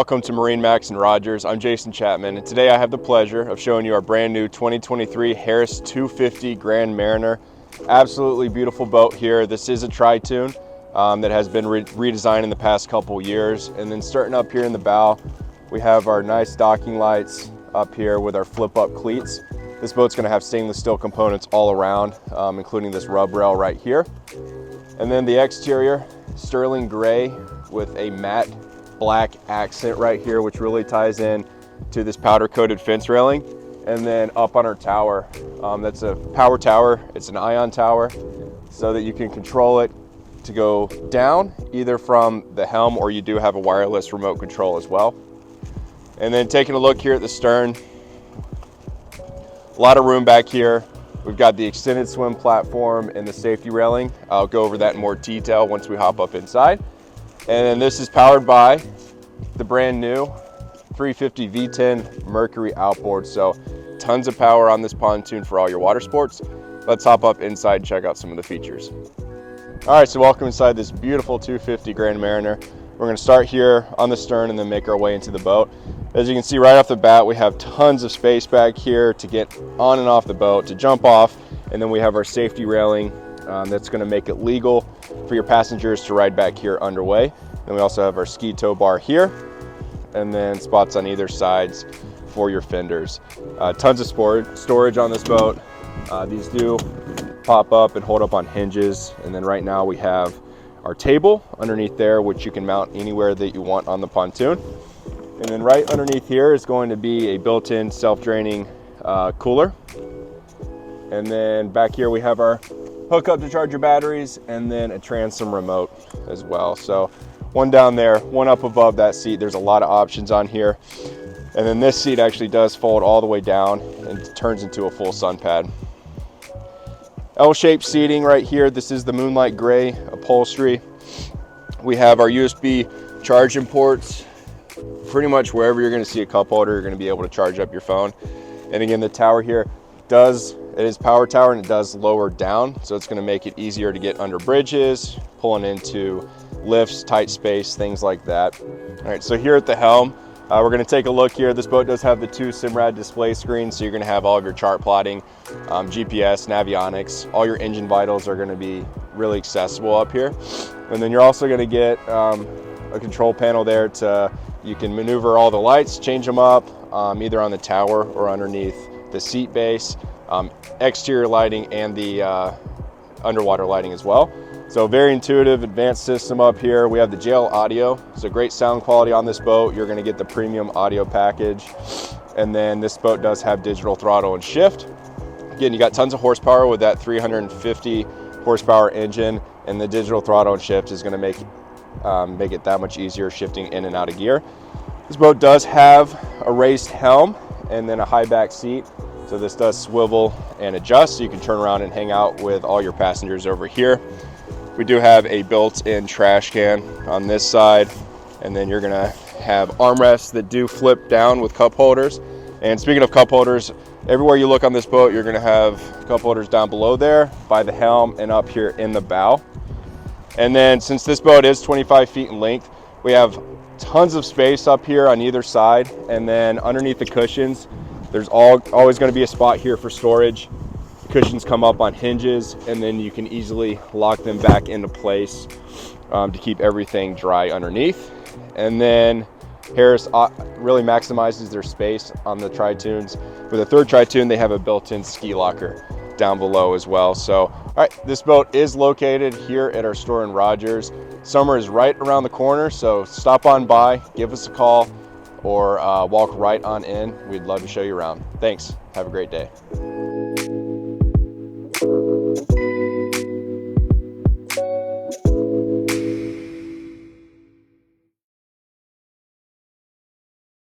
welcome to MarineMax in Rogers. I'm Jason Chapman, and today I have the pleasure of showing you our brand new 2023 Harris 250 Grand Mariner. Absolutely beautiful boat here. This is a tri-tune that has been redesigned in the past couple years. And then starting up here in the bow, we have our nice docking lights up here with our flip-up cleats. This boat's going to have stainless steel components all around, including this rub rail right here. And then the exterior, sterling gray with a matte black accent right here, which really ties in to this powder coated fence railing. And then up on our tower, that's a power tower. It's an ion tower so that you can control it to go down either from the helm, or you do have a wireless remote control as well. And then taking a look here at the stern, a lot of room back here. We've got the extended swim platform and the safety railing. I'll go over that in more detail once we hop up inside. And then this is powered by the brand new 350 V10 Mercury outboard. So tons of power on this pontoon for all your water sports. Let's hop up inside and check out some of the features. All right, so welcome inside this beautiful 250 Grand Mariner. We're gonna start here on the stern and then make our way into the boat. As you can see right off the bat, we have tons of space back here to get on and off the boat, to jump off. And then we have our safety railing that's gonna make it legal for your passengers to ride back here underway. Then we also have our ski tow bar here, and then spots on either sides for your fenders. Tons of storage on this boat. These do pop up and hold up on hinges. And then right now we have our table underneath there, which you can mount anywhere that you want on the pontoon. And then right underneath here is going to be a built-in self-draining cooler. And then back here we have our hookup to charge your batteries, and then a transom remote as well. So one down there, one up above that seat. There's a lot of options on here. And then this seat actually does fold all the way down and turns into a full sun pad. L-shaped seating right here. This is the moonlight gray upholstery. We have our USB charging ports. Pretty much wherever you're going to see a cup holder, you're going to be able to charge up your phone. And again, the tower here it is power tower, and it does lower down, so it's going to make it easier to get under bridges, pulling into lifts, tight space, things like that. All right, so here at the helm, we're going to take a look here. This boat does have the 2 Simrad display screens, so you're going to have all of your chart plotting, GPS, navionics. All your engine vitals are going to be really accessible up here. And then you're also going to get a control panel there you can maneuver all the lights, change them up, either on the tower or underneath the seat base, exterior lighting, and the underwater lighting as well. So very intuitive, advanced system up here. We have the JL audio, so great sound quality on this boat. You're gonna get the premium audio package. And then this boat does have digital throttle and shift. Again, you got tons of horsepower with that 350 horsepower engine, and the digital throttle and shift is gonna make it that much easier shifting in and out of gear. This boat does have a raised helm and then a high back seat. So this does swivel and adjust, so you can turn around and hang out with all your passengers over here. We do have a built-in trash can on this side, and then you're gonna have armrests that do flip down with cup holders. And speaking of cup holders, everywhere you look on this boat, you're gonna have cup holders down below there by the helm and up here in the bow. And then since this boat is 25 feet in length, we have tons of space up here on either side. And then underneath the cushions, there's always going to be a spot here for storage. The cushions come up on hinges, and then you can easily lock them back into place to keep everything dry underneath. And then Harris really maximizes their space on the tri-tunes. With a third tri-tune, they have a built-in ski locker down below as well. So, all right, this boat is located here at our store in Rogers. Summer is right around the corner, so stop on by, give us a call, or walk right on in. We'd love to show you around. Thanks. Have a great day.